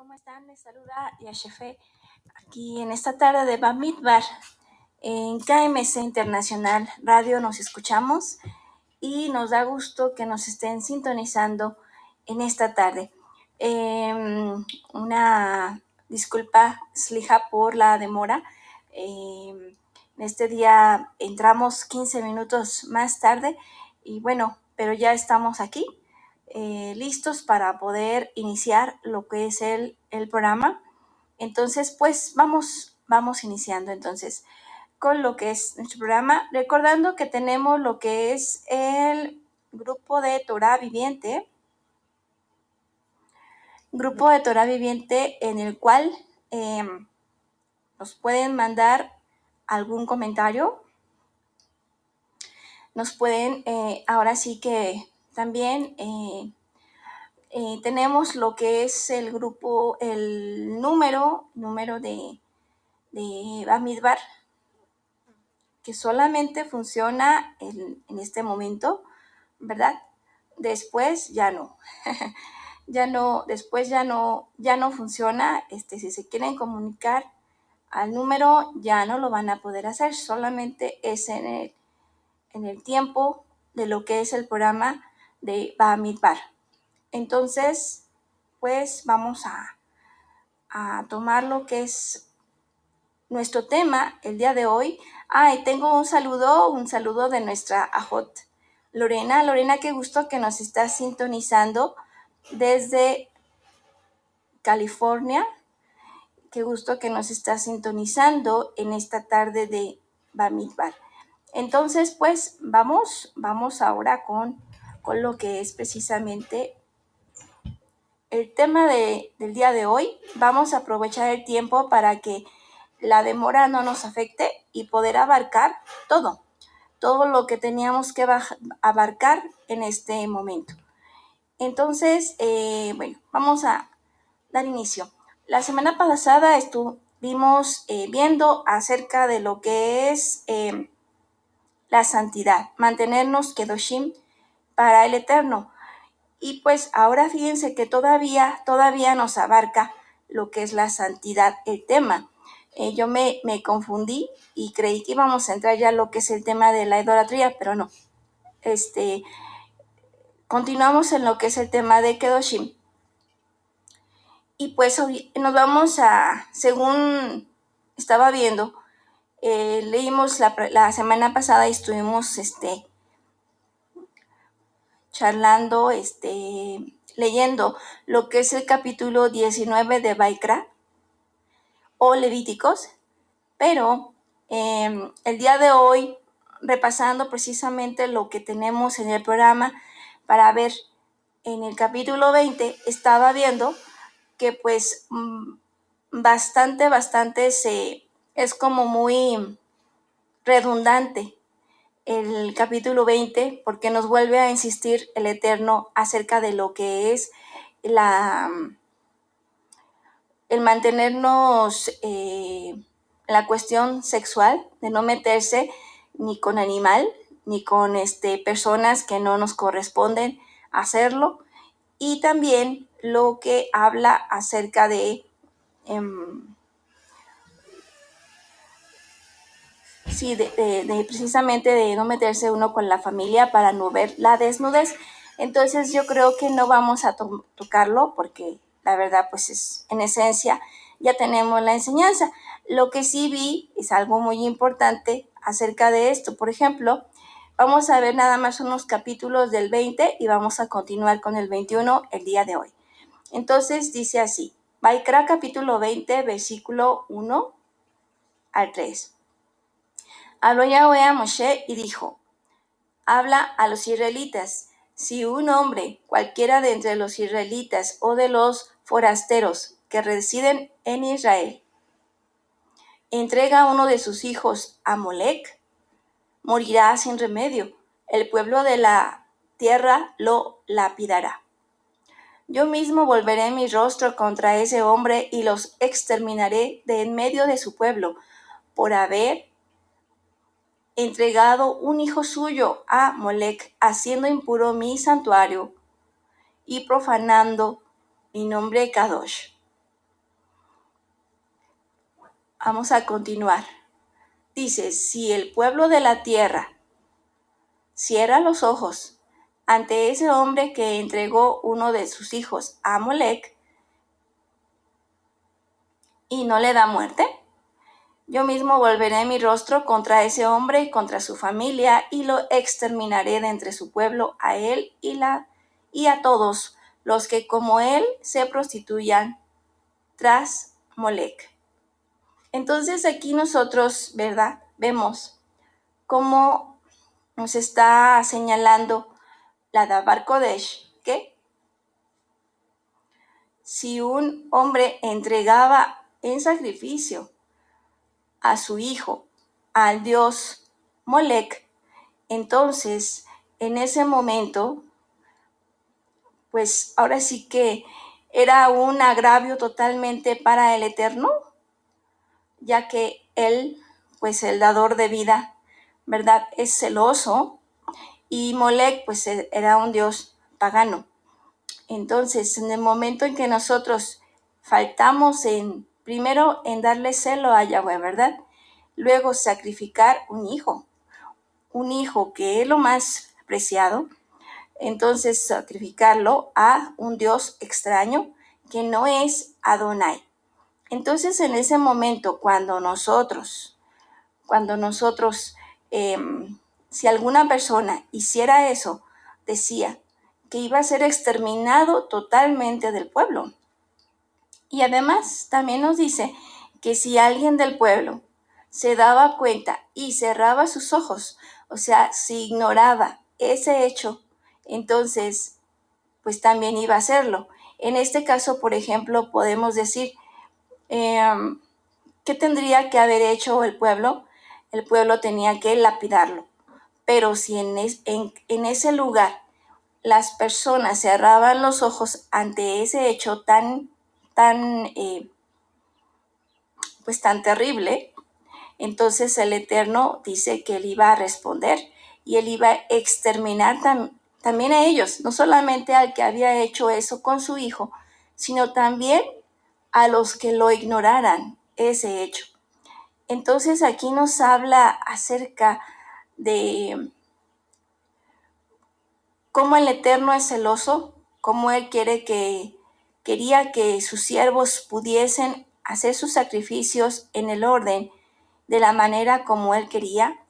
¿cómo están? Les saluda Yashefe aquí en esta tarde de Bamidbar. En KMC Internacional Radio nos escuchamos y nos da gusto que nos estén sintonizando en esta tarde. Una disculpa, Sliha, por la demora. En este día entramos 15 minutos más tarde y bueno, pero ya estamos aquí. Listos para poder iniciar lo que es el programa. Entonces, pues vamos iniciando entonces con lo que es nuestro programa, recordando que tenemos lo que es el grupo de Torah Viviente, en el cual nos pueden mandar algún comentario, nos pueden, ahora sí que también tenemos lo que es el grupo, el número de Bamidbar, que solamente funciona en este momento, ¿verdad? Después ya no. Después ya no funciona. Si se quieren comunicar al número, ya no lo van a poder hacer. Solamente es en el tiempo de lo que es el programa de Bamidbar. Entonces, pues vamos a tomar lo que es nuestro tema el día de hoy. Y tengo un saludo de nuestra Ajot Lorena. Lorena, qué gusto que nos estás sintonizando desde California. Qué gusto que nos estás sintonizando en esta tarde de Bamidbar. Entonces, pues vamos ahora con lo que es precisamente el tema del día de hoy. Vamos a aprovechar el tiempo para que la demora no nos afecte y poder abarcar todo lo que teníamos que abarcar en este momento. Entonces, bueno, vamos a dar inicio. La semana pasada estuvimos viendo acerca de lo que es la santidad, mantenernos kedoshim para el Eterno. Y pues ahora fíjense que todavía nos abarca lo que es la santidad, el tema. Yo me confundí y creí que íbamos a entrar ya a lo que es el tema de la idolatría, pero no. Continuamos en lo que es el tema de Kedoshim. Y pues hoy nos vamos según estaba viendo, leímos la semana pasada y estuvimos charlando, leyendo lo que es el capítulo 19 de Vaikra o Levíticos, pero el día de hoy, repasando precisamente lo que tenemos en el programa para ver en el capítulo 20, estaba viendo que pues bastante es como muy redundante el capítulo 20, porque nos vuelve a insistir el Eterno acerca de lo que es el mantenernos la cuestión sexual, de no meterse ni con animal, ni con personas que no nos corresponden hacerlo, y también lo que habla acerca de precisamente de no meterse uno con la familia para no ver la desnudez. Entonces yo creo que no vamos a tocarlo porque la verdad pues es, en esencia ya tenemos la enseñanza. Lo que sí vi es algo muy importante acerca de esto. Por ejemplo, vamos a ver nada más unos capítulos del 20 y vamos a continuar con el 21 el día de hoy. Entonces dice así, Vaikra capítulo 20, versículo 1 al 3. Habló Yahweh a Moshe y dijo, habla a los israelitas, si un hombre, cualquiera de entre los israelitas o de los forasteros que residen en Israel, entrega a uno de sus hijos a Molec, morirá sin remedio. El pueblo de la tierra lo lapidará. Yo mismo volveré mi rostro contra ese hombre y los exterminaré de en medio de su pueblo, por haber entregado un hijo suyo a Molec, haciendo impuro mi santuario y profanando mi nombre Kadosh. Vamos a continuar. Dice, si el pueblo de la tierra cierra los ojos ante ese hombre que entregó uno de sus hijos a Molec y no le da muerte, yo mismo volveré mi rostro contra ese hombre y contra su familia y lo exterminaré de entre su pueblo a él y a todos los que como él se prostituyan tras Molec. Entonces aquí nosotros, ¿verdad? Vemos cómo nos está señalando la Dabar Kodesh, que si un hombre entregaba en sacrificio a su hijo al dios Molec, entonces en ese momento, pues ahora sí que era un agravio totalmente para el Eterno, ya que él, pues el dador de vida, ¿verdad? Es celoso y Molec, pues era un dios pagano. Entonces, en el momento en que nosotros faltamos primero en darle celo a Yahweh, ¿verdad? Luego sacrificar un hijo que es lo más preciado, entonces sacrificarlo a un Dios extraño que no es Adonai. Entonces, en ese momento, cuando nosotros, si alguna persona hiciera eso, decía que iba a ser exterminado totalmente del pueblo. Y además también nos dice que si alguien del pueblo se daba cuenta y cerraba sus ojos, o sea, si ignoraba ese hecho, entonces pues también iba a hacerlo. En este caso, por ejemplo, podemos decir, ¿qué tendría que haber hecho el pueblo? El pueblo tenía que lapidarlo. Pero si en ese lugar las personas cerraban los ojos ante ese hecho tan terrible, entonces el Eterno dice que él iba a responder y él iba a exterminar también a ellos, no solamente al que había hecho eso con su hijo, sino también a los que lo ignoraran ese hecho. Entonces aquí nos habla acerca de cómo el Eterno es celoso, cómo él quería que sus siervos pudiesen hacer sus sacrificios en el orden de la manera como él quería.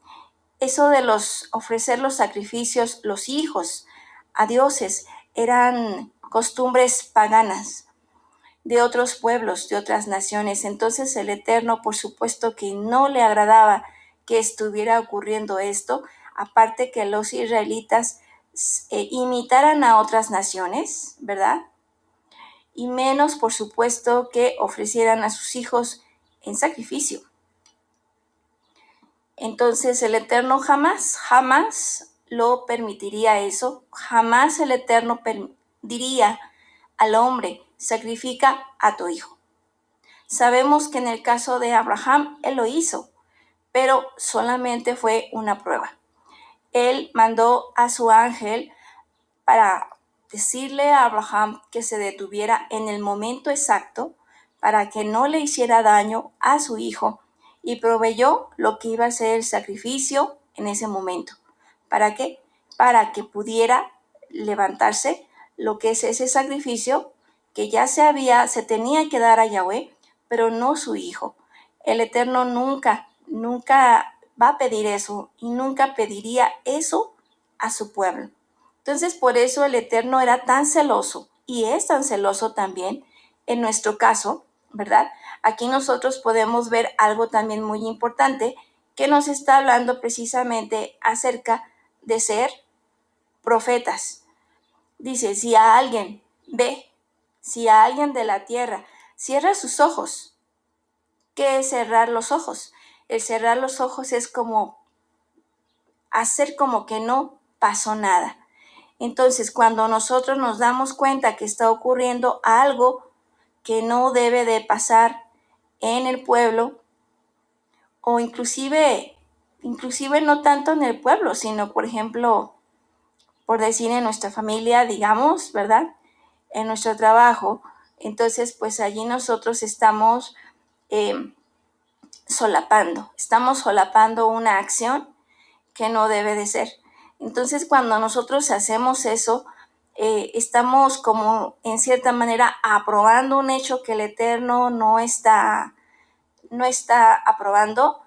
Eso de ofrecer los sacrificios, los hijos a dioses, eran costumbres paganas de otros pueblos, de otras naciones. Entonces el Eterno, por supuesto que no le agradaba que estuviera ocurriendo esto, aparte que los israelitas imitaran a otras naciones, ¿verdad? Y menos, por supuesto, que ofrecieran a sus hijos en sacrificio. Entonces el Eterno jamás lo permitiría eso, jamás el Eterno diría al hombre, sacrifica a tu hijo. Sabemos que en el caso de Abraham, él lo hizo, pero solamente fue una prueba. Él mandó a su ángel para decirle a Abraham que se detuviera en el momento exacto para que no le hiciera daño a su hijo y proveyó lo que iba a ser el sacrificio en ese momento. ¿Para qué? Para que pudiera levantarse lo que es ese sacrificio que ya se tenía que dar a Yahweh, pero no su hijo. El Eterno nunca va a pedir eso y nunca pediría eso a su pueblo. Entonces, por eso el Eterno era tan celoso y es tan celoso también en nuestro caso, ¿verdad? Aquí nosotros podemos ver algo también muy importante que nos está hablando precisamente acerca de ser profetas. Dice, si a alguien de la tierra cierra sus ojos, ¿qué es cerrar los ojos? El cerrar los ojos es como hacer como que no pasó nada. Entonces, cuando nosotros nos damos cuenta que está ocurriendo algo que no debe de pasar en el pueblo, o inclusive no tanto en el pueblo, sino, por ejemplo, por decir en nuestra familia, digamos, ¿verdad? En nuestro trabajo, entonces, pues allí nosotros estamos estamos solapando una acción que no debe de ser. Entonces, cuando nosotros hacemos eso, estamos como en cierta manera aprobando un hecho que el Eterno no está aprobando.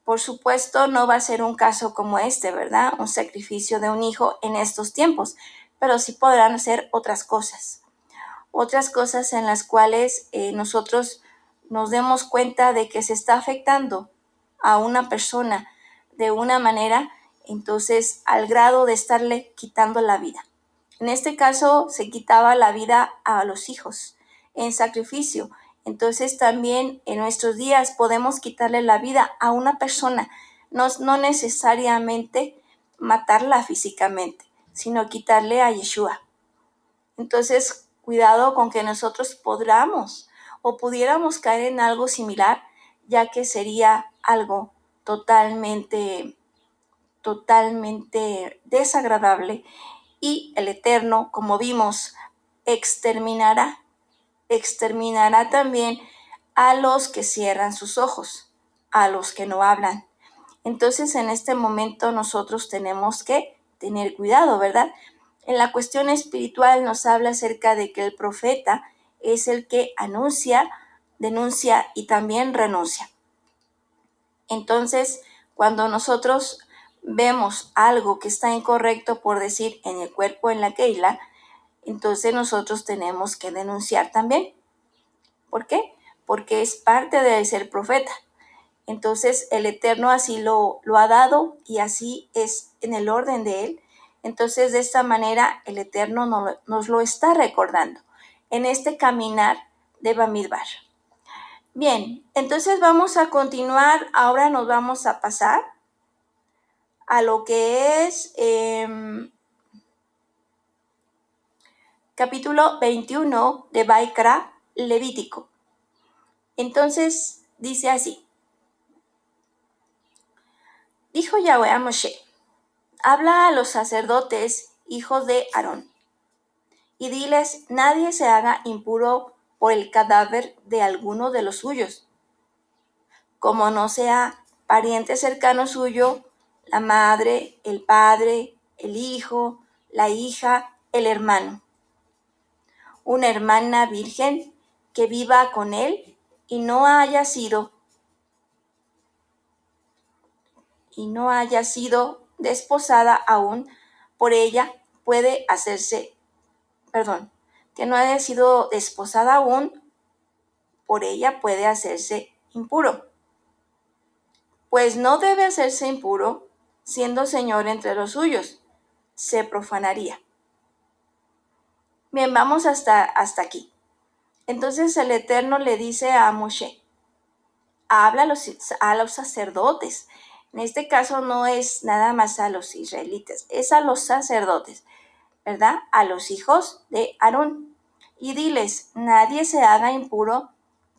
Por supuesto, no va a ser un caso como este, ¿verdad? Un sacrificio de un hijo en estos tiempos, pero sí podrán ser otras cosas en las cuales nosotros nos demos cuenta de que se está afectando a una persona de una manera, entonces al grado de estarle quitando la vida. En este caso se quitaba la vida a los hijos en sacrificio. Entonces también en nuestros días podemos quitarle la vida a una persona, no necesariamente matarla físicamente, sino quitarle a Yeshua. Entonces, cuidado con que nosotros podamos o pudiéramos caer en algo similar, ya que sería algo totalmente desagradable, y el Eterno, como vimos, exterminará también a los que cierran sus ojos, a los que no hablan. Entonces, en este momento nosotros tenemos que tener cuidado, ¿verdad? En la cuestión espiritual nos habla acerca de que el profeta es el que anuncia, denuncia y también renuncia. Entonces, cuando nosotros vemos algo que está incorrecto, por decir, en el cuerpo, en la Keila, entonces nosotros tenemos que denunciar también. ¿Por qué? Porque es parte de ser profeta. Entonces el Eterno así lo ha dado y así es en el orden de Él. Entonces de esta manera el Eterno nos lo está recordando en este caminar de Bamidbar. Bien, entonces vamos a continuar. Ahora nos vamos a pasar a lo que es capítulo 21 de Baikra, Levítico. Entonces dice así: dijo Yahweh a Moshe, habla a los sacerdotes, hijos de Aarón, y diles, nadie se haga impuro por el cadáver de alguno de los suyos, como no sea pariente cercano suyo, la madre, el padre, el hijo, la hija, el hermano, una hermana virgen que viva con él y no haya sido desposada aún por ella, puede hacerse, que no haya sido desposada aún por ella, puede hacerse impuro. Pues no debe hacerse impuro siendo señor entre los suyos, se profanaría. Bien, vamos hasta aquí. Entonces el Eterno le dice a Moshe, habla a los sacerdotes. En este caso no es nada más a los israelitas, es a los sacerdotes, ¿verdad? A los hijos de Aarón. Y diles, nadie se haga impuro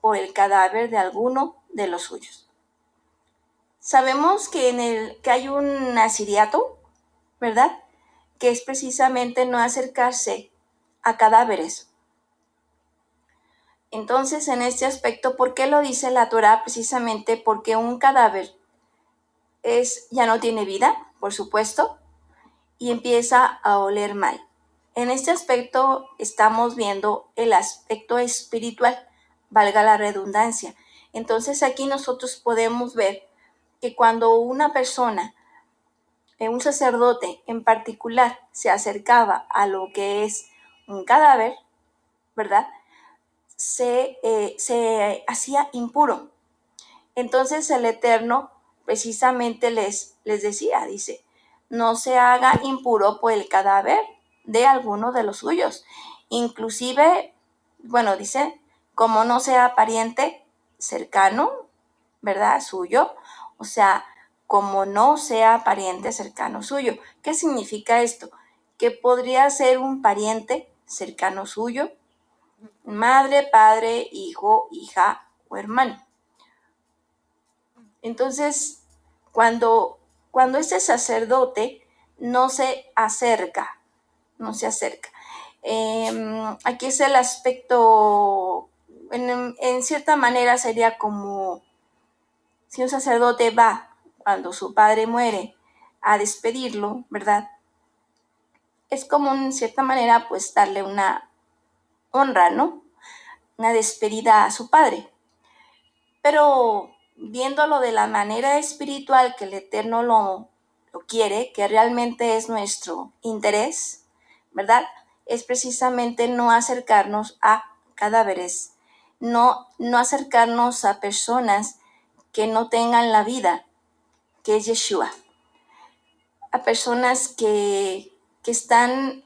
por el cadáver de alguno de los suyos. Sabemos que que hay un nasiriato, ¿verdad? Que es precisamente no acercarse a cadáveres. Entonces, en este aspecto, ¿por qué lo dice la Torá? Precisamente porque un cadáver ya no tiene vida, por supuesto, y empieza a oler mal. En este aspecto estamos viendo el aspecto espiritual, valga la redundancia. Entonces aquí nosotros podemos ver que cuando una persona, un sacerdote en particular, se acercaba a lo que es un cadáver, ¿verdad? Se hacía impuro. Entonces el Eterno precisamente les decía, dice, no se haga impuro por el cadáver de alguno de los suyos. Inclusive, dice, como no sea pariente cercano, ¿verdad? Suyo. O sea, como no sea pariente cercano suyo. ¿Qué significa esto? Que podría ser un pariente cercano suyo, madre, padre, hijo, hija o hermano. Entonces, cuando este sacerdote no se acerca. Aquí es el aspecto, en cierta manera sería como Si un sacerdote va cuando su padre muere a despedirlo, ¿verdad? Es como en cierta manera pues darle una honra, ¿no? Una despedida a su padre. Pero viéndolo de la manera espiritual que el Eterno lo quiere, que realmente es nuestro interés, ¿verdad? Es precisamente no acercarnos a cadáveres, no acercarnos a personas que no tengan la vida, que es Yeshua, a personas que están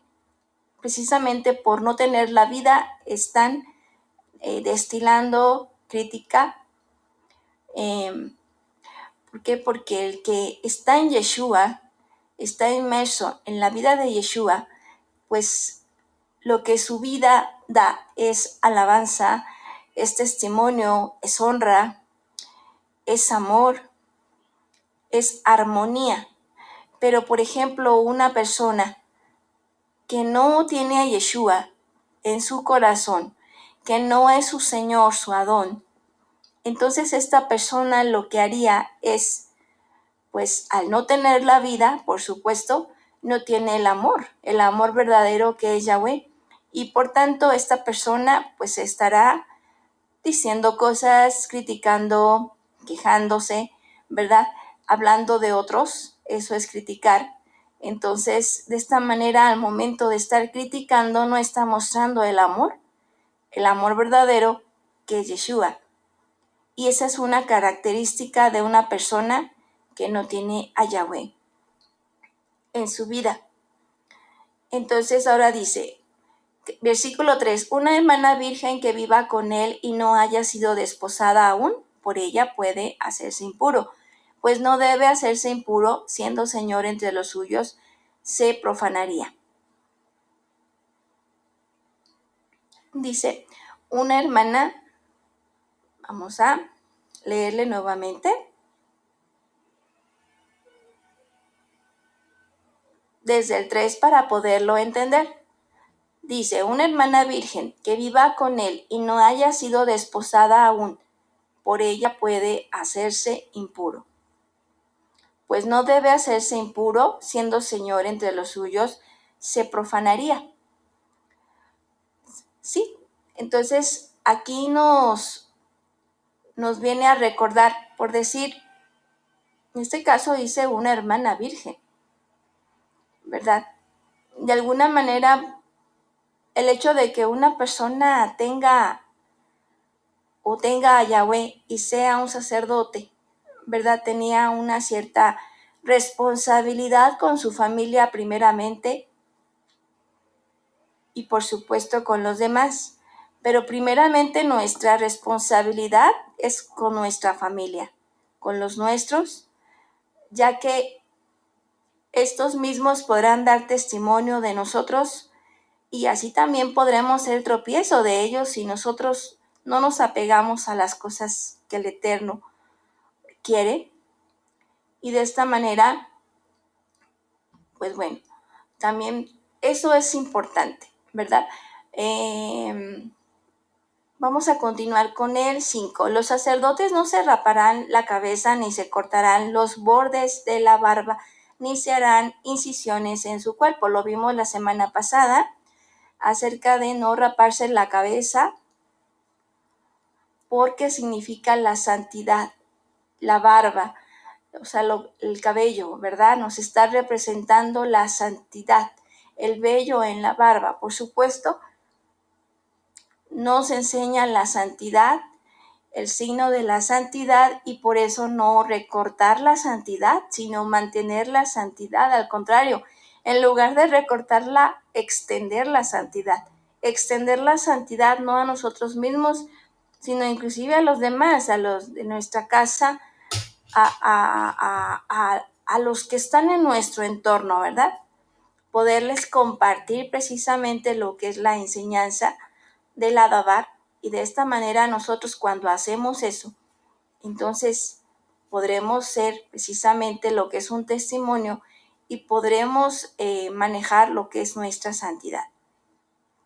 precisamente por no tener la vida, están destilando crítica. ¿Por qué? Porque el que está en Yeshua, está inmerso en la vida de Yeshua, pues lo que su vida da es alabanza, es testimonio, es honra, es amor, es armonía. Pero, por ejemplo, una persona que no tiene a Yeshua en su corazón, que no es su Señor, su Adón, entonces esta persona lo que haría es, pues al no tener la vida, por supuesto, no tiene el amor verdadero que es Yahweh. Y por tanto, esta persona pues estará diciendo cosas, criticando, quejándose, ¿verdad? Hablando de otros, eso es criticar. Entonces, de esta manera, al momento de estar criticando, no está mostrando el amor verdadero que es Yeshua. Y esa es una característica de una persona que no tiene a Yahweh en su vida. Entonces ahora dice, versículo 3, una hermana virgen que viva con él y no haya sido desposada aún, por ella puede hacerse impuro, pues no debe hacerse impuro, siendo Señor entre los suyos, se profanaría. Dice, una hermana, vamos a leerle nuevamente, desde el 3 para poderlo entender. Dice, una hermana virgen que viva con él y no haya sido desposada aún, por ella puede hacerse impuro. Pues no debe hacerse impuro, siendo Señor entre los suyos, se profanaría. Sí, entonces aquí nos viene a recordar, por decir, en este caso dice una hermana virgen, ¿verdad? De alguna manera, el hecho de que una persona tenga a Yahweh y sea un sacerdote, ¿verdad? Tenía una cierta responsabilidad con su familia primeramente y por supuesto con los demás. Pero primeramente nuestra responsabilidad es con nuestra familia, con los nuestros, ya que estos mismos podrán dar testimonio de nosotros y así también podremos ser tropiezo de ellos si nosotros no nos apegamos a las cosas que el Eterno quiere. Y de esta manera, pues bueno, también eso es importante, ¿verdad? Vamos a continuar con el 5. Los sacerdotes no se raparán la cabeza, ni se cortarán los bordes de la barba, ni se harán incisiones en su cuerpo. Lo vimos la semana pasada acerca de no raparse la cabeza porque significa la santidad, la barba, o sea, el cabello, ¿verdad? Nos está representando la santidad, el vello en la barba. Por supuesto, nos enseña la santidad, el signo de la santidad, y por eso no recortar la santidad, sino mantener la santidad. Al contrario, en lugar de recortarla, extender la santidad. Extender la santidad no a nosotros mismos, sino inclusive a los demás, a los de nuestra casa, a los que están en nuestro entorno, ¿verdad? Poderles compartir precisamente lo que es la enseñanza del Adabar, y de esta manera nosotros cuando hacemos eso, entonces podremos ser precisamente lo que es un testimonio y podremos manejar lo que es nuestra santidad,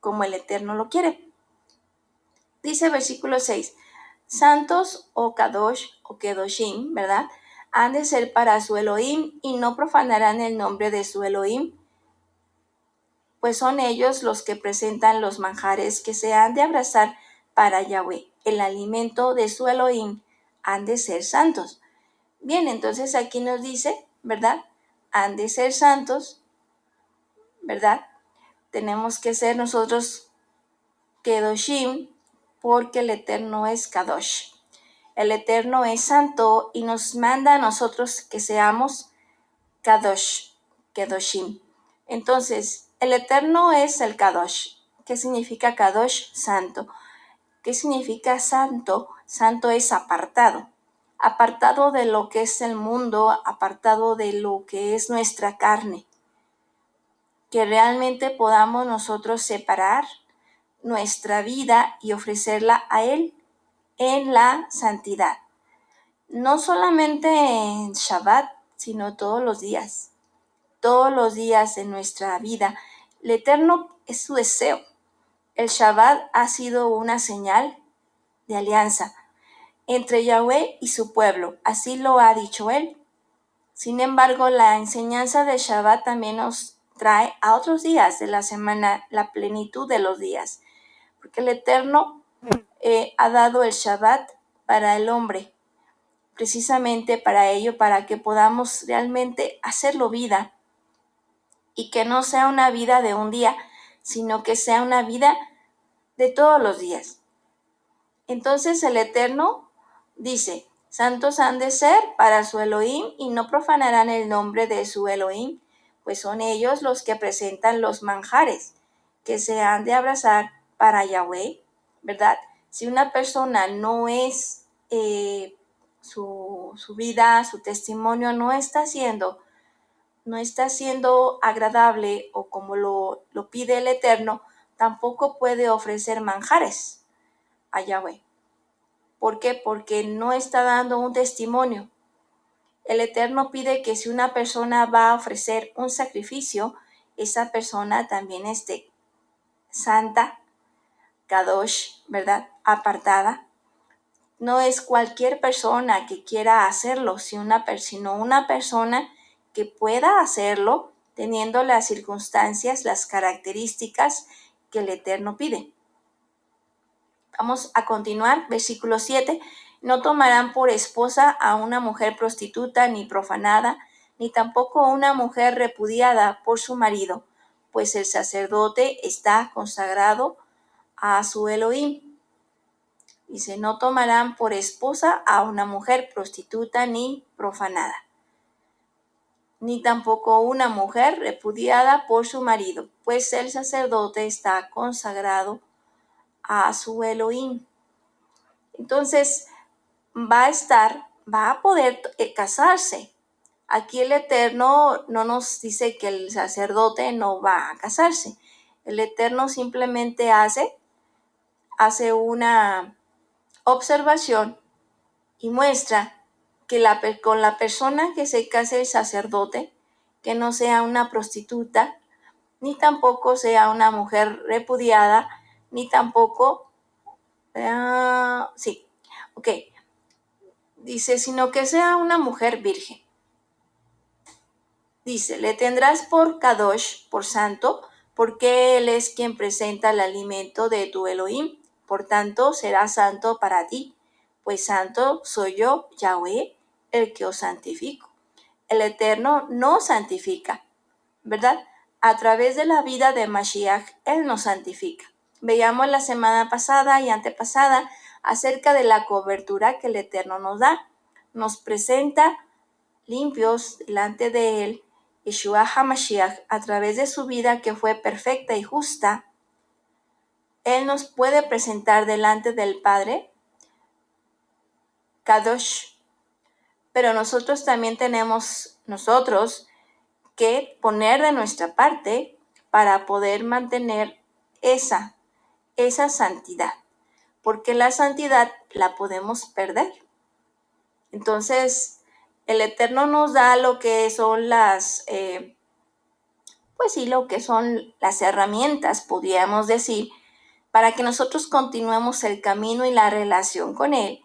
como el Eterno lo quiere. Dice versículo 6, santos o kadosh o kedoshim, ¿verdad? Han de ser para su Elohim y no profanarán el nombre de su Elohim, pues son ellos los que presentan los manjares que se han de abrazar para Yahweh. El alimento de su Elohim han de ser santos. Bien, entonces aquí nos dice, ¿verdad? Han de ser santos, ¿verdad? Tenemos que ser nosotros kedoshim porque el Eterno es kadosh. El Eterno es santo y nos manda a nosotros que seamos kadosh, kedoshim. Entonces, el Eterno es el kadosh. ¿Qué significa kadosh? Santo. ¿Qué significa santo? Santo es apartado. Apartado de lo que es el mundo, apartado de lo que es nuestra carne. Que realmente podamos nosotros separar nuestra vida y ofrecerla a Él en la santidad. No solamente en Shabbat, sino todos los días de nuestra vida. El Eterno es su deseo. El Shabbat ha sido una señal de alianza entre Yahweh y su pueblo, así lo ha dicho Él. Sin embargo, la enseñanza del Shabbat también nos trae a otros días de la semana la plenitud de los días, porque el Eterno ha dado el Shabbat para el hombre, precisamente para ello, para que podamos realmente hacerlo vida y que no sea una vida de un día, sino que sea una vida de todos los días. Entonces el Eterno dice, santos han de ser para su Elohim y no profanarán el nombre de su Elohim, pues son ellos los que presentan los manjares que se han de abrazar para Yahweh, ¿verdad? Si una persona no es, su vida, su testimonio no está siendo agradable o como lo pide el Eterno, tampoco puede ofrecer manjares a Yahweh. ¿Por qué? Porque no está dando un testimonio. El Eterno pide que si una persona va a ofrecer un sacrificio, esa persona también esté santa, kadosh, ¿verdad? Apartada. No es cualquier persona que quiera hacerlo, sino una persona que pueda hacerlo teniendo las circunstancias, las características que el Eterno pide. Vamos a continuar, versículo 7. No tomarán por esposa a una mujer prostituta ni profanada, ni tampoco a una mujer repudiada por su marido, pues el sacerdote está consagrado a su Elohim. Dice, no tomarán por esposa a una mujer prostituta ni profanada, ni tampoco una mujer repudiada por su marido, pues el sacerdote está consagrado a su Elohim. Entonces, va a poder casarse. Aquí el Eterno no nos dice que el sacerdote no va a casarse. El Eterno simplemente hace una observación y muestra que con la persona que se case el sacerdote, que no sea una prostituta, ni tampoco sea una mujer repudiada, ni tampoco, dice, sino que sea una mujer virgen. Dice, le tendrás por kadosh, por santo, porque él es quien presenta el alimento de tu Elohim. Por tanto, será santo para ti, pues santo soy yo, Yahweh, el que os santifico. El Eterno nos santifica, ¿verdad? A través de la vida de Mashiach, Él nos santifica. Veíamos la semana pasada y antepasada acerca de la cobertura que el Eterno nos da. Nos presenta limpios delante de Él, Yeshua HaMashiach, a través de su vida que fue perfecta y justa. Él nos puede presentar delante del Padre, Kadosh, pero nosotros también tenemos que poner de nuestra parte para poder mantener esa santidad, porque la santidad la podemos perder. Entonces, el Eterno nos da lo que son las herramientas, podríamos decir, para que nosotros continuemos el camino y la relación con Él,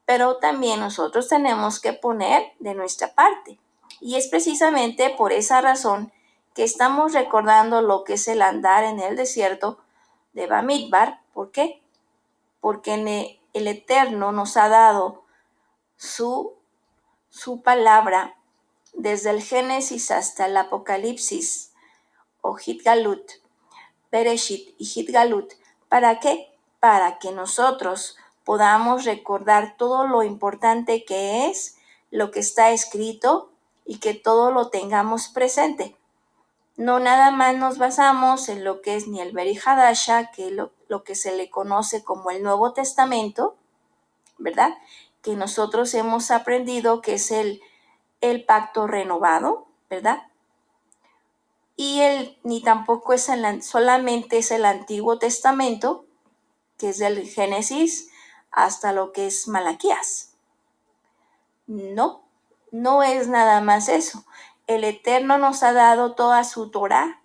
pero también nosotros tenemos que poner de nuestra parte. Y es precisamente por esa razón que estamos recordando lo que es el andar en el desierto de Bamidbar. ¿Por qué? Porque el Eterno nos ha dado su palabra desde el Génesis hasta el Apocalipsis o Hitgalut, Bereshit y Hitgalut. ¿Para qué? Para que nosotros podamos recordar todo lo importante que es lo que está escrito y que todo lo tengamos presente. No nada más nos basamos en lo que es ni el Beri Hadasha, que lo que se le conoce como el Nuevo Testamento, ¿verdad? Que nosotros hemos aprendido que es el pacto renovado, ¿verdad? Y ni tampoco es solamente es el Antiguo Testamento, que es del Génesis hasta lo que es Malaquías. No, no es nada más eso. El Eterno nos ha dado toda su Torah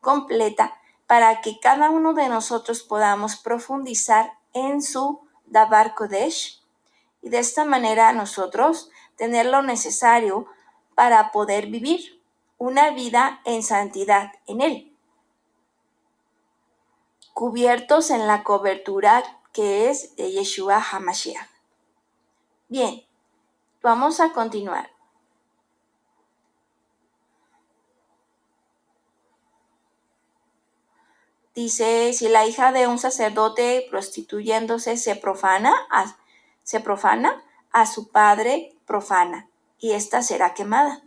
completa para que cada uno de nosotros podamos profundizar en su Davar Kodesh y de esta manera nosotros tener lo necesario para poder vivir una vida en santidad en Él, cubiertos en la cobertura que es de Yeshua HaMashiach. Bien, vamos a continuar. Dice, si la hija de un sacerdote prostituyéndose se profana, a su padre profana, y ésta será quemada.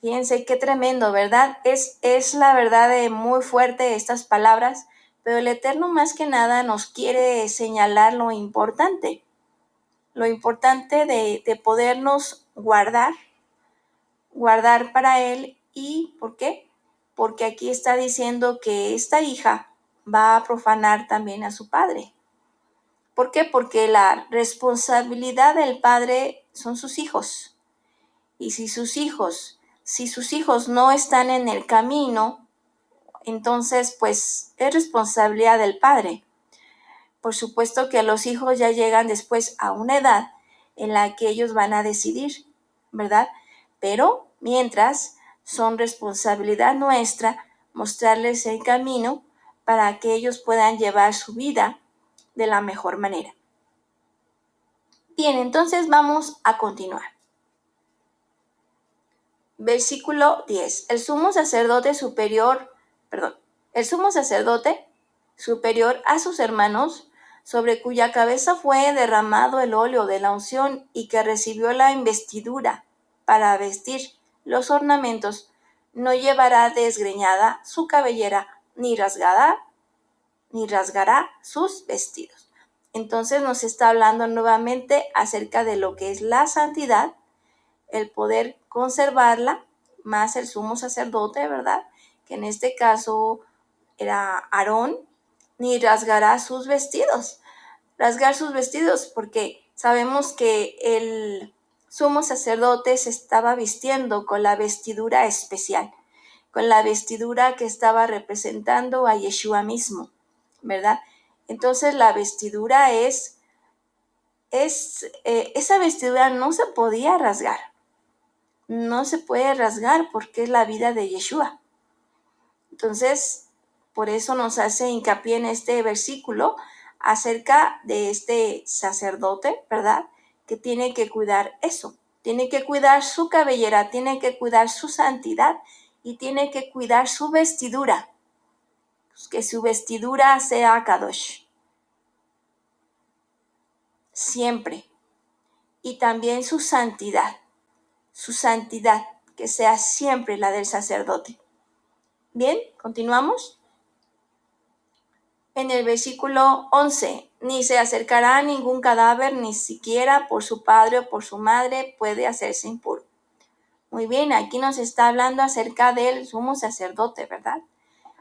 Fíjense qué tremendo, ¿verdad? Es la verdad muy fuerte estas palabras, pero el Eterno más que nada nos quiere señalar lo importante de podernos guardar para Él. ¿Y por qué? Porque aquí está diciendo que esta hija va a profanar también a su padre. ¿Por qué? Porque la responsabilidad del padre son sus hijos. Y si sus hijos no están en el camino, entonces pues es responsabilidad del padre. Por supuesto que los hijos ya llegan después a una edad en la que ellos van a decidir, ¿verdad? Pero mientras son responsabilidad nuestra mostrarles el camino para que ellos puedan llevar su vida de la mejor manera. Bien, entonces vamos a continuar. Versículo 10. El sumo sacerdote superior a sus hermanos, sobre cuya cabeza fue derramado el óleo de la unción y que recibió la investidura para vestir los ornamentos, no llevará desgreñada su cabellera, ni rasgará sus vestidos. Entonces nos está hablando nuevamente acerca de lo que es la santidad, el poder conservarla, más el sumo sacerdote, ¿verdad? Que en este caso era Aarón, ni rasgará sus vestidos. Rasgar sus vestidos, porque sabemos que el sumo sacerdote se estaba vistiendo con la vestidura especial, con la vestidura que estaba representando a Yeshua mismo, ¿verdad? Entonces la vestidura esa vestidura no se podía rasgar. No se puede rasgar porque es la vida de Yeshua. Entonces, por eso nos hace hincapié en este versículo acerca de este sacerdote, ¿verdad? Que tiene que cuidar eso, tiene que cuidar su cabellera, tiene que cuidar su santidad y tiene que cuidar su vestidura, pues que su vestidura sea Kadosh, siempre, y también su santidad, que sea siempre la del sacerdote. Bien, continuamos. En el versículo 11, ni se acercará a ningún cadáver, ni siquiera por su padre o por su madre puede hacerse impuro. Muy bien, aquí nos está hablando acerca del sumo sacerdote, ¿verdad?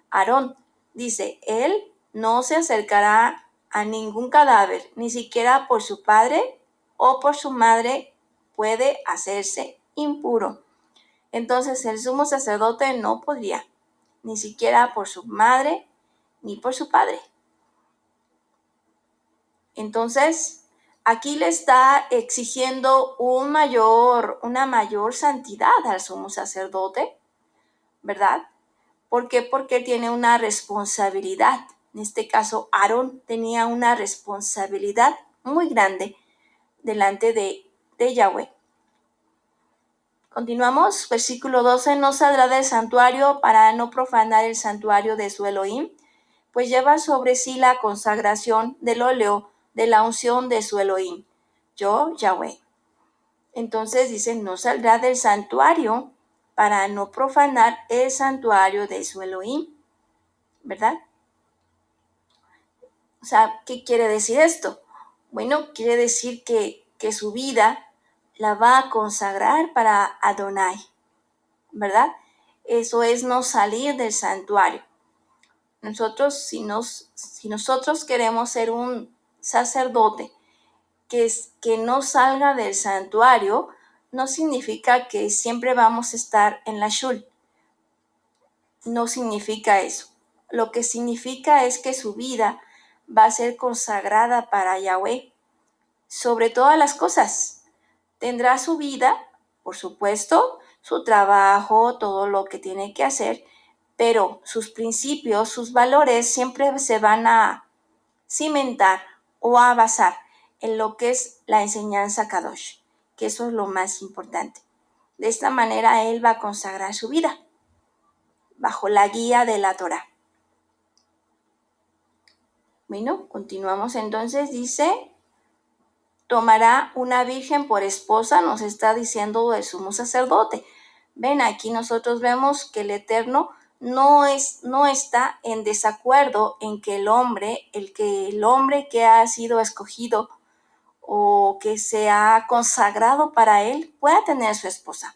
Aarón dice, él no se acercará a ningún cadáver, ni siquiera por su padre o por su madre puede hacerse impuro. Entonces el sumo sacerdote no podría, ni siquiera por su madre ni por su padre. Entonces, aquí le está exigiendo una mayor santidad al sumo sacerdote, ¿verdad? ¿Por qué? Porque tiene una responsabilidad. En este caso, Aarón tenía una responsabilidad muy grande delante de Yahweh. Continuamos, versículo 12, no saldrá del santuario para no profanar el santuario de su Elohim, pues lleva sobre sí la consagración del óleo de la unción de su Elohim, yo, Yahweh. Entonces dice, no saldrá del santuario para no profanar el santuario de su Elohim, ¿verdad? O sea, ¿qué quiere decir esto? Bueno, quiere decir que su vida la va a consagrar para Adonai, ¿verdad? Eso es no salir del santuario. Nosotros, si nosotros queremos ser un sacerdote que no salga del santuario, no significa que siempre vamos a estar en la shul. No significa eso. Lo que significa es que su vida va a ser consagrada para Yahweh sobre todas las cosas. Tendrá su vida, por supuesto, su trabajo, todo lo que tiene que hacer, pero sus principios, sus valores siempre se van a cimentar o a basar en lo que es la enseñanza Kadosh, que eso es lo más importante. De esta manera él va a consagrar su vida bajo la guía de la Torah. Bueno, continuamos entonces, dice, tomará una virgen por esposa, nos está diciendo el sumo sacerdote. Ven, aquí nosotros vemos que el Eterno no está en desacuerdo en que el hombre que ha sido escogido o que se ha consagrado para él pueda tener su esposa,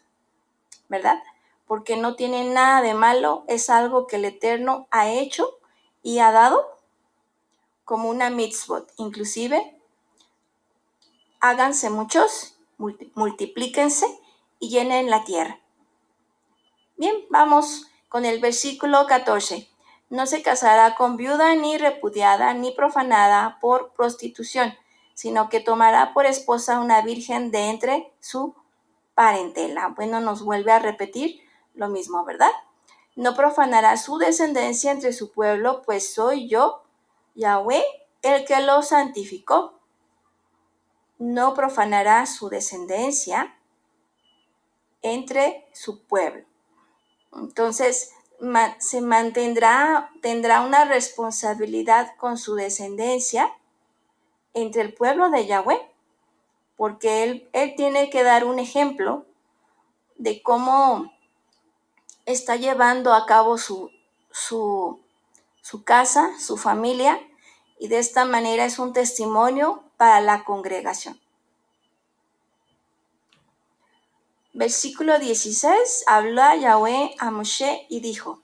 ¿verdad? Porque no tiene nada de malo, es algo que el Eterno ha hecho y ha dado como una mitzvot. Inclusive, háganse muchos, multiplíquense y llenen la tierra. Bien, vamos con el versículo 14. No se casará con viuda, ni repudiada, ni profanada por prostitución, sino que tomará por esposa una virgen de entre su parentela. Bueno, nos vuelve a repetir lo mismo, ¿verdad? No profanará su descendencia entre su pueblo, pues soy yo, Yahweh, el que lo santificó. No profanará su descendencia entre su pueblo. Entonces, tendrá una responsabilidad con su descendencia entre el pueblo de Yahweh, porque él tiene que dar un ejemplo de cómo está llevando a cabo su casa, su familia, y de esta manera es un testimonio para la congregación. Versículo 16, habla Yahweh a Moshe y dijo,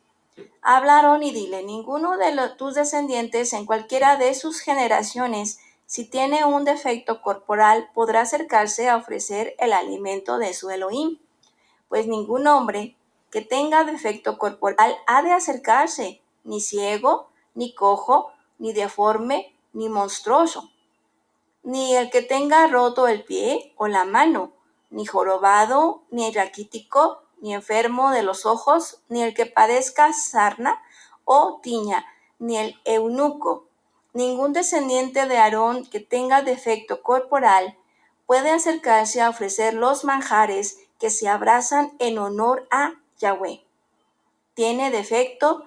habla Aarón y dile, ninguno de tus descendientes en cualquiera de sus generaciones, si tiene un defecto corporal, podrá acercarse a ofrecer el alimento de su Elohim, pues ningún hombre que tenga defecto corporal ha de acercarse, ni ciego, ni cojo, ni deforme, ni monstruoso, ni el que tenga roto el pie o la mano, ni jorobado, ni raquítico, ni enfermo de los ojos, ni el que padezca sarna o tiña, ni el eunuco. Ningún descendiente de Aarón que tenga defecto corporal puede acercarse a ofrecer los manjares que se abrazan en honor a Yahweh. Tiene defecto,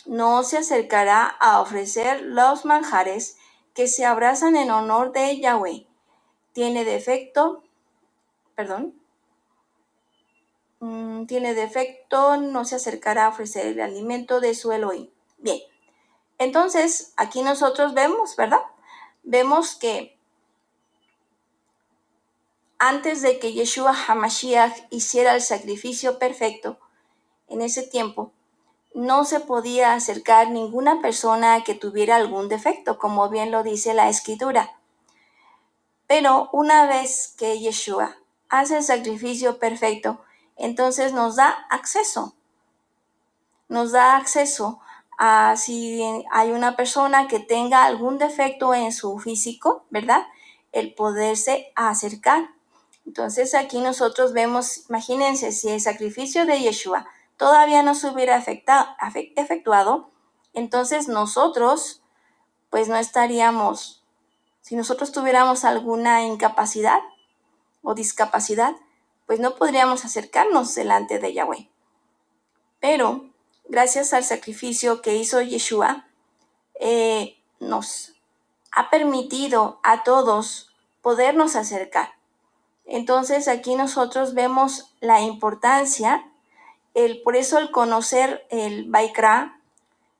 no se acercará a ofrecer los manjares que se abrazan en honor de Yahweh. Tiene defecto, no se acercará a ofrecer el alimento de su Elohim. Bien, entonces aquí nosotros vemos, ¿verdad? Vemos que antes de que Yeshua HaMashiach hiciera el sacrificio perfecto, en ese tiempo, no se podía acercar ninguna persona que tuviera algún defecto, como bien lo dice la Escritura. Pero una vez que Yeshua hace el sacrificio perfecto, entonces nos da acceso si hay una persona que tenga algún defecto en su físico, ¿verdad? El poderse acercar. Entonces aquí nosotros vemos, imagínense, si el sacrificio de Yeshua todavía no se hubiera efectuado, entonces nosotros pues no estaríamos, si nosotros tuviéramos alguna incapacidad o discapacidad, pues no podríamos acercarnos delante de Yahweh. Pero gracias al sacrificio que hizo Yeshua, nos ha permitido a todos podernos acercar. Entonces aquí nosotros vemos la importancia, por eso el conocer el Baikra,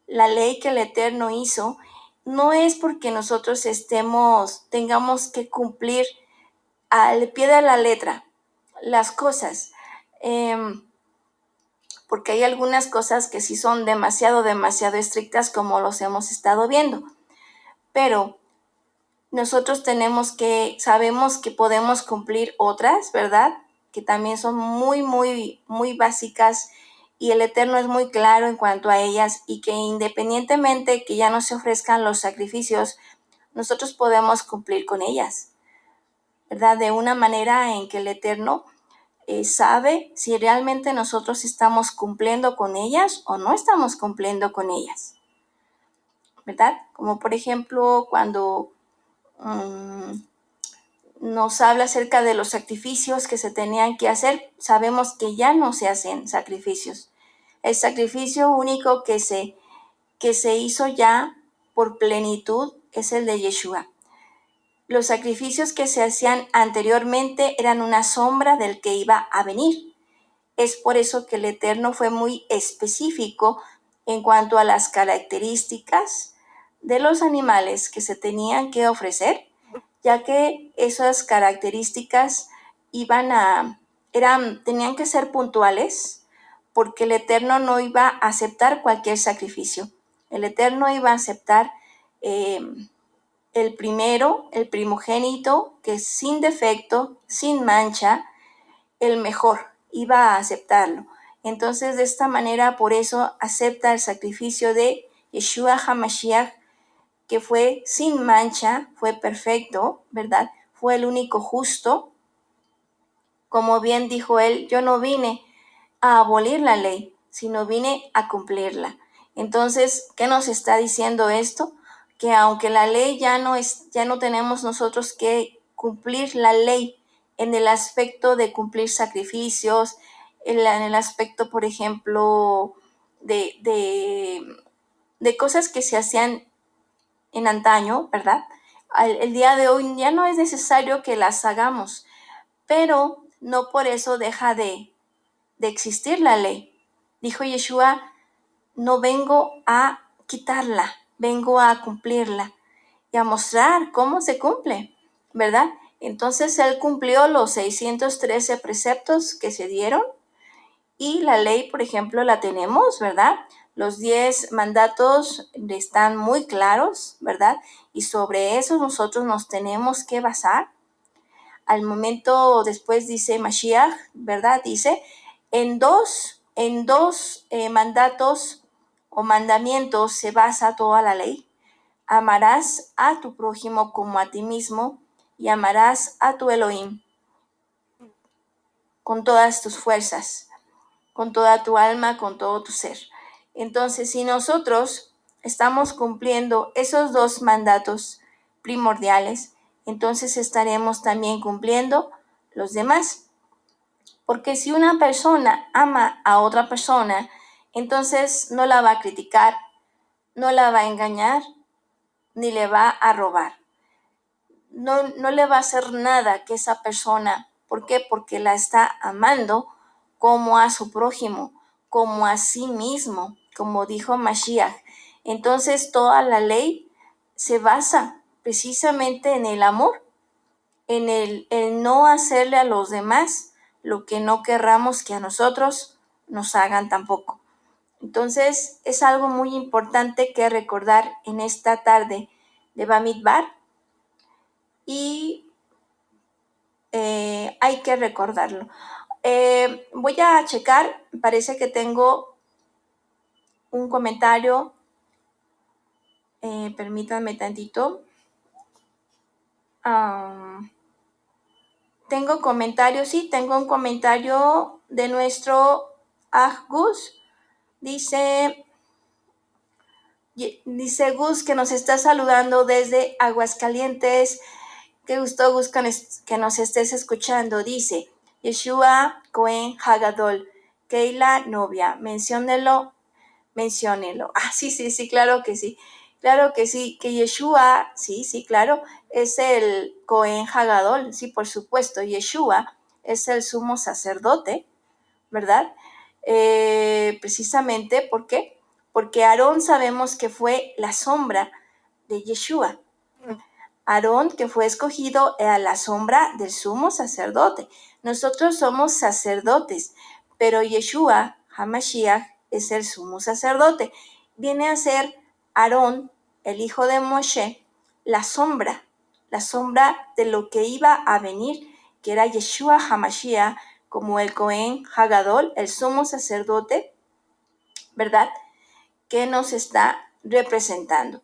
la ley que el Eterno hizo, no es porque nosotros tengamos que cumplir al pie de la letra las cosas, porque hay algunas cosas que sí son demasiado estrictas, como los hemos estado viendo, pero nosotros sabemos que podemos cumplir otras, ¿verdad? Que también son muy básicas, y el Eterno es muy claro en cuanto a ellas, y que independientemente que ya no se ofrezcan los sacrificios, nosotros podemos cumplir con ellas, ¿verdad? De una manera en que el Eterno sabe si realmente nosotros estamos cumpliendo con ellas o no estamos cumpliendo con ellas, ¿verdad? Como por ejemplo cuando nos habla acerca de los sacrificios que se tenían que hacer, sabemos que ya no se hacen sacrificios. El sacrificio único que se hizo ya por plenitud es el de Yeshua. Los sacrificios que se hacían anteriormente eran una sombra del que iba a venir. Es por eso que el Eterno fue muy específico en cuanto a las características de los animales que se tenían que ofrecer, ya que esas características tenían que ser puntuales, porque el Eterno no iba a aceptar cualquier sacrificio. El Eterno iba a aceptar el primogénito, que es sin defecto, sin mancha, el mejor, iba a aceptarlo. Entonces, de esta manera, por eso acepta el sacrificio de Yeshua HaMashiach, que fue sin mancha, fue perfecto, ¿verdad? Fue el único justo. Como bien dijo él, yo no vine a abolir la ley, sino vine a cumplirla. Entonces, ¿qué nos está diciendo esto? Que aunque la ley ya no tenemos nosotros que cumplir la ley en el aspecto de cumplir sacrificios, en el aspecto, por ejemplo, de cosas que se hacían en antaño, ¿verdad? El día de hoy ya no es necesario que las hagamos, pero no por eso deja de existir la ley. Dijo Yeshua, no vengo a quitarla, vengo a cumplirla y a mostrar cómo se cumple, ¿verdad? Entonces él cumplió los 613 preceptos que se dieron, y la ley, por ejemplo, la tenemos, ¿verdad? Los 10 mandatos están muy claros, ¿verdad? Y sobre eso nosotros nos tenemos que basar. Al momento después dice Mashiach, ¿verdad? Dice, en dos mandatos o mandamientos se basa toda la ley. Amarás a tu prójimo como a ti mismo, y amarás a tu Elohim con todas tus fuerzas, con toda tu alma, con todo tu ser. Entonces, si nosotros estamos cumpliendo esos 2 mandatos primordiales, entonces estaremos también cumpliendo los demás. Porque si una persona ama a otra persona, entonces no la va a criticar, no la va a engañar, ni le va a robar. No le va a hacer nada que esa persona. ¿Por qué? Porque la está amando como a su prójimo, como a sí mismo, como dijo Mashiach. Entonces toda la ley se basa precisamente en el amor, en el no hacerle a los demás lo que no querramos que a nosotros nos hagan tampoco. Entonces es algo muy importante que recordar en esta tarde de Bamidbar, y hay que recordarlo. Voy a checar, parece que tengo un comentario Permítanme tantito. Tengo comentarios, sí, tengo un comentario de nuestro Gus. Dice Gus que nos está saludando desde Aguascalientes. Qué gusto, Gus, que nos estés escuchando. Dice, Yeshua Cohen Hagadol, Keila novia, menciónelo. Ah, sí, claro que sí. Claro que sí, que Yeshua, sí, claro, es el Cohen Hagadol, sí, por supuesto. Yeshua es el sumo sacerdote, ¿verdad? Precisamente, ¿por qué? Porque Aarón sabemos que fue la sombra de Yeshua. Aarón, que fue escogido a la sombra del sumo sacerdote. Nosotros somos sacerdotes, pero Yeshua, Hamashiach, es el sumo sacerdote. Viene a ser Aarón, el hijo de Moshe, la sombra de lo que iba a venir, que era Yeshua Hamashiach, como el Cohen Hagadol, el sumo sacerdote, ¿verdad? Que nos está representando.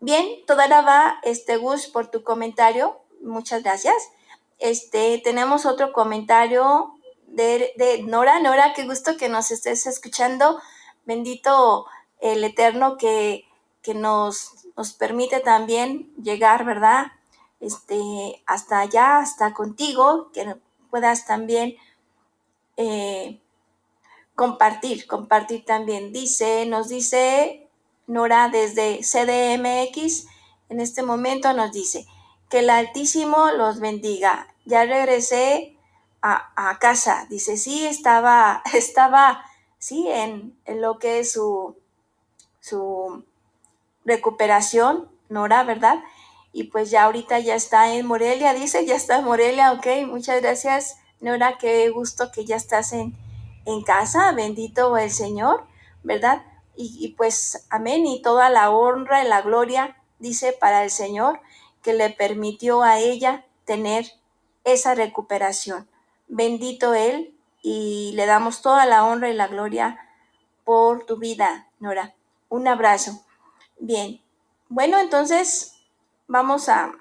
Bien, toda la va, Gus, por tu comentario. Muchas gracias. Tenemos otro comentario de Nora. Nora, qué gusto que nos estés escuchando. Bendito el Eterno que nos permite también llegar, ¿verdad? Hasta allá, hasta contigo, que puedas también compartir también. Nos dice Nora desde CDMX, en este momento nos dice, que el Altísimo los bendiga. Ya regresé a casa. Dice, sí, estaba, sí, en lo que es su recuperación, Nora, ¿verdad? Y pues ya ahorita ya está en Morelia, dice, ya está en Morelia, ok, muchas gracias, Nora, qué gusto que ya estás en casa, bendito el Señor, ¿verdad? Y pues amén, y toda la honra y la gloria, dice, para el Señor, que le permitió a ella tener esa recuperación. Bendito Él, y le damos toda la honra y la gloria por tu vida, Nora. Un abrazo. Bien, bueno, entonces vamos a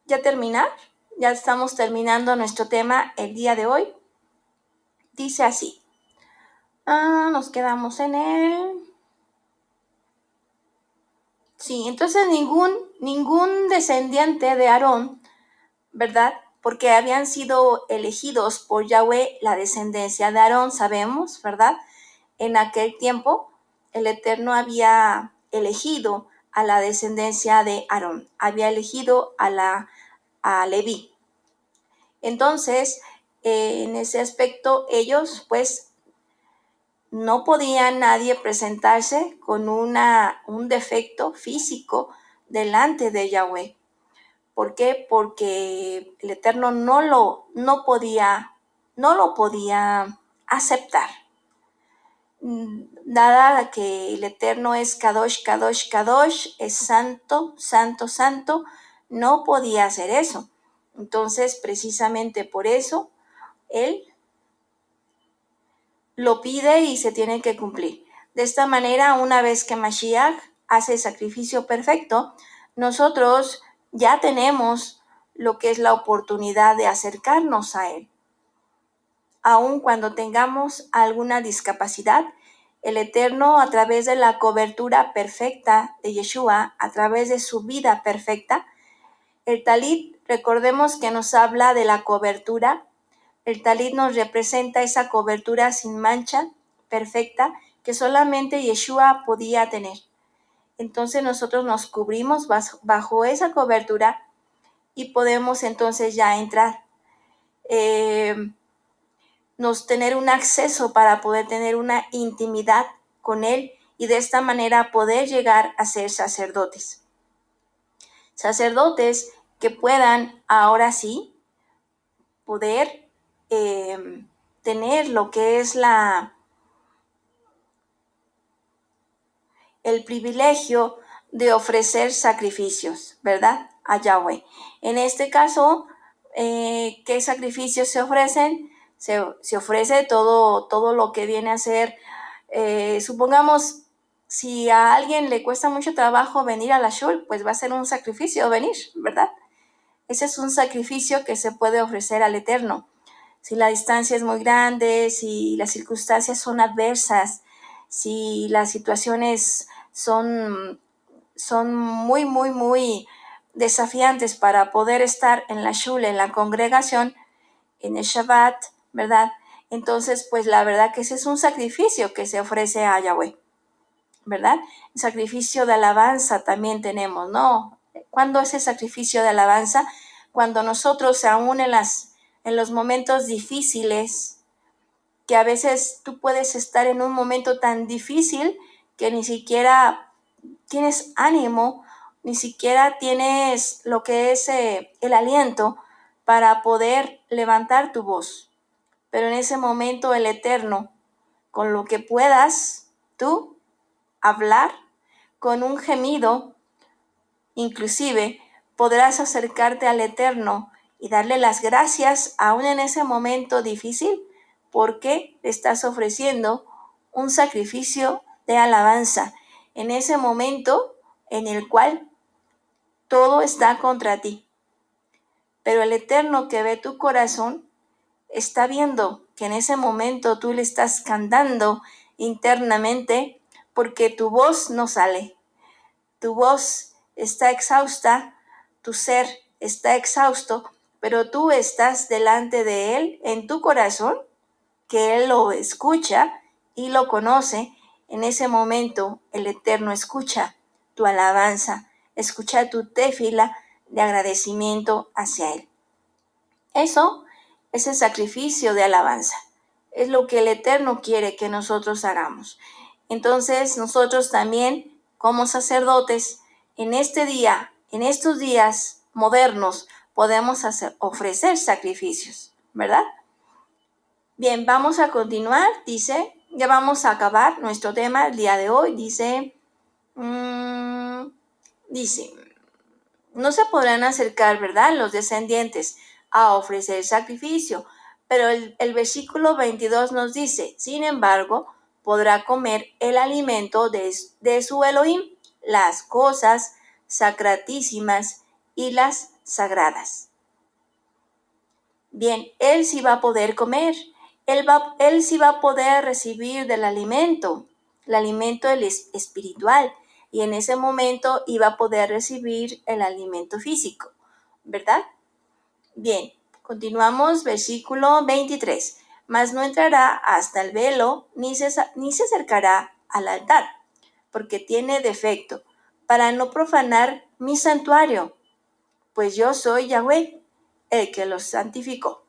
ya terminar. Ya estamos terminando nuestro tema el día de hoy. Dice así. Nos quedamos en él. Sí, entonces ningún descendiente de Aarón, ¿verdad? Porque habían sido elegidos por Yahweh la descendencia de Aarón, sabemos, ¿verdad? En aquel tiempo el Eterno había elegido a la descendencia de Aarón, había elegido a Leví. Entonces, en ese aspecto, ellos pues no podía nadie presentarse con un defecto físico delante de Yahweh. ¿Por qué? Porque el Eterno no lo podía aceptar. Nada, que el Eterno es Kadosh, Kadosh, Kadosh, es santo, santo, santo, no podía hacer eso. Entonces, precisamente por eso, Él lo pide y se tiene que cumplir. De esta manera, una vez que Mashiach hace el sacrificio perfecto, nosotros ya tenemos lo que es la oportunidad de acercarnos a Él. Aun cuando tengamos alguna discapacidad, el Eterno, a través de la cobertura perfecta de Yeshua, a través de su vida perfecta, el talit, recordemos que nos habla de la cobertura. El talit nos representa esa cobertura sin mancha, perfecta, que solamente Yeshua podía tener. Entonces nosotros nos cubrimos bajo esa cobertura y podemos entonces ya entrar. Nos tener un acceso para poder tener una intimidad con Él y de esta manera poder llegar a ser sacerdotes. Sacerdotes que puedan ahora sí poder tener lo que es el privilegio de ofrecer sacrificios, ¿verdad? A Yahweh. En este caso, ¿qué sacrificios se ofrecen? Se ofrece todo lo que viene a ser, supongamos, Si a alguien le cuesta mucho trabajo venir a la shul, pues va a ser un sacrificio venir, ¿verdad? Ese es un sacrificio que se puede ofrecer al Eterno. Si la distancia es muy grande, si las circunstancias son adversas, si las situaciones son muy, muy, muy desafiantes para poder estar en la shul, en la congregación, en el Shabbat, ¿verdad? Entonces, pues la verdad que ese es un sacrificio que se ofrece a Yahweh, ¿verdad? El sacrificio de alabanza también tenemos, ¿no? ¿Cuándo es el sacrificio de alabanza? Cuando nosotros, aún en los momentos difíciles, que a veces tú puedes estar en un momento tan difícil que ni siquiera tienes ánimo, ni siquiera tienes lo que es el aliento para poder levantar tu voz. Pero en ese momento el Eterno, con lo que puedas tú hablar, con un gemido, inclusive podrás acercarte al Eterno y darle las gracias aún en ese momento difícil, porque le estás ofreciendo un sacrificio de alabanza en ese momento en el cual todo está contra ti. Pero el Eterno que ve tu corazón está viendo que en ese momento tú le estás cantando internamente porque tu voz no sale. Tu voz está exhausta, tu ser está exhausto, pero tú estás delante de Él en tu corazón, que Él lo escucha y lo conoce. En ese momento el Eterno escucha tu alabanza, escucha tu tefila de agradecimiento hacia Él. Eso es el sacrificio de alabanza. Es lo que el Eterno quiere que nosotros hagamos. Entonces nosotros también, como sacerdotes, en este día, en estos días modernos, podemos ofrecer sacrificios, ¿verdad? Bien, vamos a continuar. Dice, ya vamos a acabar nuestro tema el día de hoy. Dice, no se podrán acercar, ¿verdad?, los descendientes a ofrecer sacrificio. Pero el versículo 22 nos dice, sin embargo, podrá comer el alimento de su Elohim, las cosas sacratísimas y las sagradas. Bien, él sí va a poder comer, él sí va a poder recibir del alimento, el alimento espiritual, y en ese momento iba a poder recibir el alimento físico, ¿verdad? Bien, continuamos, versículo 23. Mas no entrará hasta el velo, ni se acercará al altar, porque tiene defecto, para no profanar mi santuario, pues yo soy Yahweh, el que los santificó.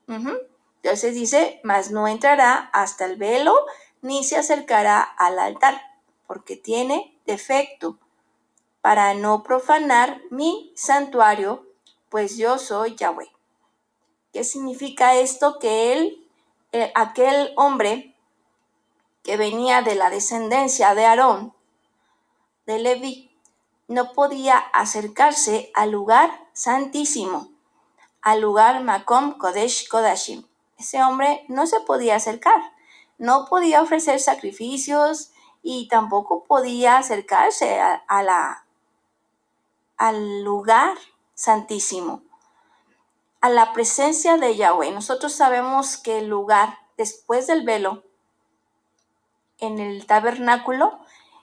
Entonces dice, mas no entrará hasta el velo, ni se acercará al altar, porque tiene defecto, para no profanar mi santuario, pues yo soy Yahweh. ¿Qué significa esto? Que aquel hombre que venía de la descendencia de Aarón, de Leví, no podía acercarse al lugar santísimo, al lugar Makom Kodesh Kodashim. Ese hombre no se podía acercar, no podía ofrecer sacrificios y tampoco podía acercarse al lugar santísimo, a la presencia de Yahweh. Nosotros sabemos que el lugar después del velo en el tabernáculo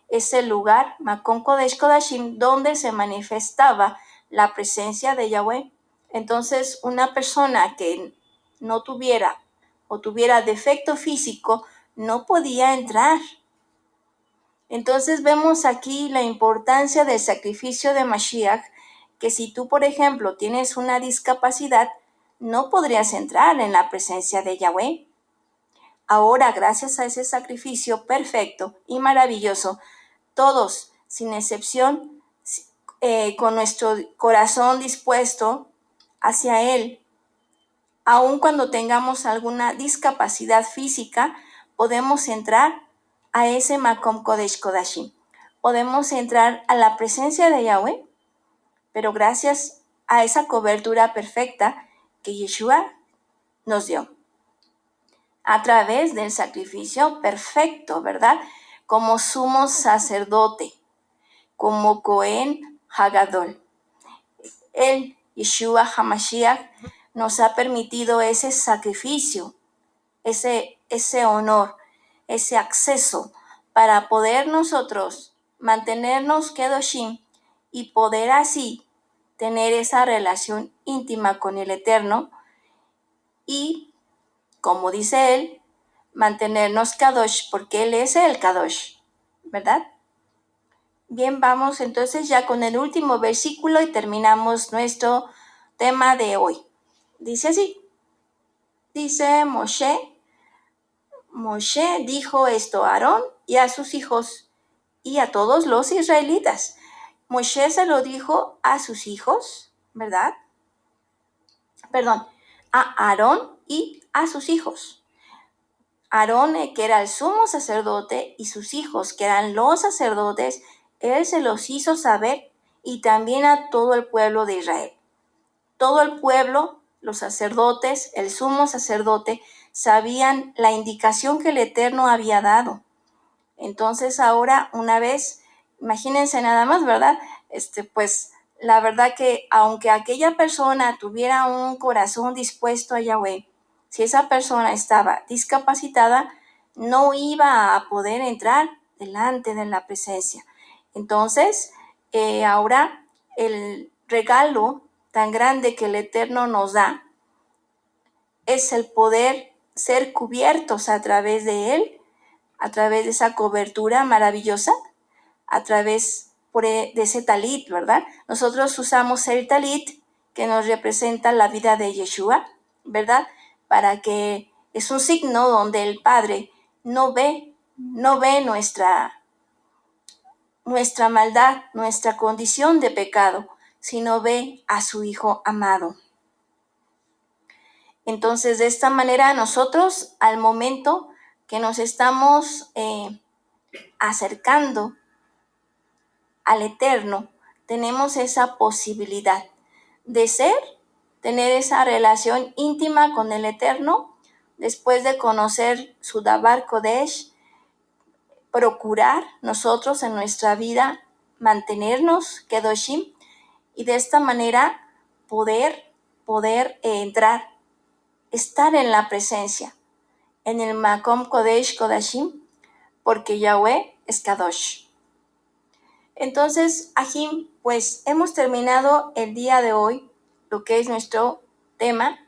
es el lugar Makom Kodesh Kodashim, donde se manifestaba la presencia de Yahweh. Entonces, una persona que no tuviera o tuviera defecto físico no podía entrar. Entonces vemos aquí la importancia del sacrificio de Mashiach, que si tú, por ejemplo, tienes una discapacidad, no podrías entrar en la presencia de Yahweh. Ahora, gracias a ese sacrificio perfecto y maravilloso, todos, sin excepción, con nuestro corazón dispuesto hacia Él, aun cuando tengamos alguna discapacidad física, podemos entrar a ese Makom Kodesh Kodashim. Podemos entrar a la presencia de Yahweh, pero gracias a esa cobertura perfecta que Yeshua nos dio a través del sacrificio perfecto, ¿verdad? como sumo sacerdote, como Cohen Hagadol. El Yeshua HaMashiach nos ha permitido ese sacrificio, ese honor, ese acceso para poder nosotros mantenernos Kedoshim y poder así tener esa relación íntima con el Eterno y, como dice él, mantenernos Kadosh porque él es el Kadosh, ¿verdad? Bien, vamos entonces ya con el último versículo y terminamos nuestro tema de hoy. Dice así, dice Moshe dijo esto a Aarón y a sus hijos y a todos los israelitas. Moshe se lo dijo a sus hijos, ¿verdad? Perdón, a Aarón y a sus hijos. Aarón, que era el sumo sacerdote, y sus hijos, que eran los sacerdotes, él se los hizo saber y también a todo el pueblo de Israel. Todo el pueblo, los sacerdotes, el sumo sacerdote, sabían la indicación que el Eterno había dado. Entonces ahora, una vez, imagínense nada más, ¿verdad? Pues la verdad que aunque aquella persona tuviera un corazón dispuesto a Yahweh, si esa persona estaba discapacitada, no iba a poder entrar delante de la presencia. Entonces, ahora el regalo tan grande que el Eterno nos da es el poder ser cubiertos a través de Él, a través de esa cobertura maravillosa, a través de ese talit, ¿verdad? Nosotros usamos el talit que nos representa la vida de Yeshua, ¿verdad? Para que es un signo donde el Padre no ve nuestra maldad, nuestra condición de pecado, sino ve a su Hijo amado. Entonces, de esta manera, nosotros, al momento que nos estamos acercando al Eterno, tenemos esa posibilidad de tener esa relación íntima con el Eterno, después de conocer su Dabar Kodesh, procurar nosotros en nuestra vida mantenernos Kedoshim y de esta manera poder entrar, estar en la presencia, en el Makom Kodesh Kodashim, porque Yahweh es Kadosh. Entonces, Ajim, pues hemos terminado el día de hoy, lo que es nuestro tema,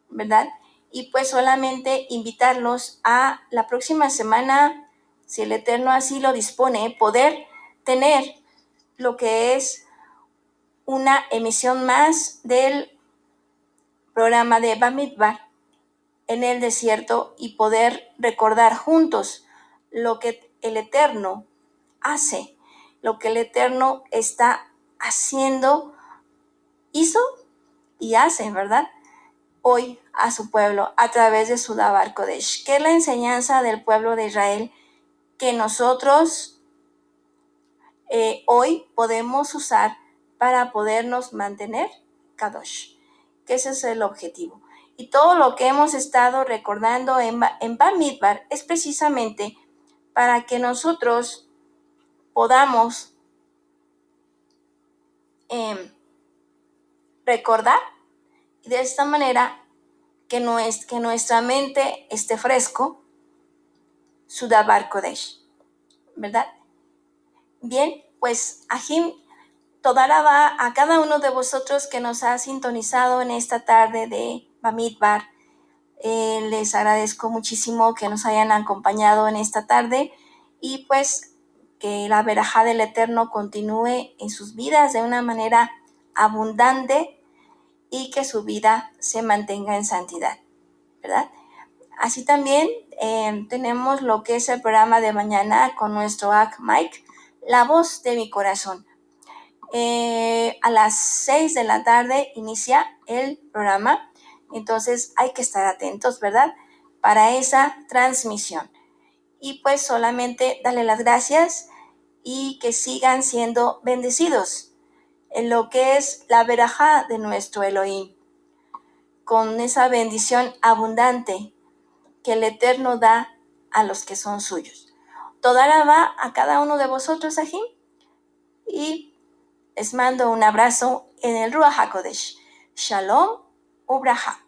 ¿verdad? Y pues solamente invitarlos a la próxima semana, si el Eterno así lo dispone, poder tener lo que es una emisión más del programa de Bamidbar en el desierto y poder recordar juntos lo que el Eterno hace, lo que el Eterno está haciendo, hizo y hace, ¿verdad? Hoy a su pueblo a través de su Dabar Kodesh, que es la enseñanza del pueblo de Israel que nosotros hoy podemos usar para podernos mantener Kadosh, que ese es el objetivo. Y todo lo que hemos estado recordando en Bamidbar es precisamente para que nosotros podamos recordar y de esta manera que nuestra mente esté fresco, su Dabar Kodesh, ¿verdad? Bien, pues Ajim, toda la va a cada uno de vosotros que nos ha sintonizado en esta tarde de Bamidbar. Les agradezco muchísimo que nos hayan acompañado en esta tarde y pues que la verajá del Eterno continúe en sus vidas de una manera abundante y que su vida se mantenga en santidad, ¿verdad? Así también tenemos lo que es el programa de mañana con nuestro Ak Mike, La Voz de mi Corazón. A las 6 de la tarde inicia el programa, entonces hay que estar atentos, ¿verdad? Para esa transmisión. Y pues solamente darle las gracias y que sigan siendo bendecidos en lo que es la verajá de nuestro Elohim, con esa bendición abundante que el Eterno da a los que son suyos. Toda la va a cada uno de vosotros, Ajim, y les mando un abrazo en el Ruach HaKodesh. Shalom Ubraja.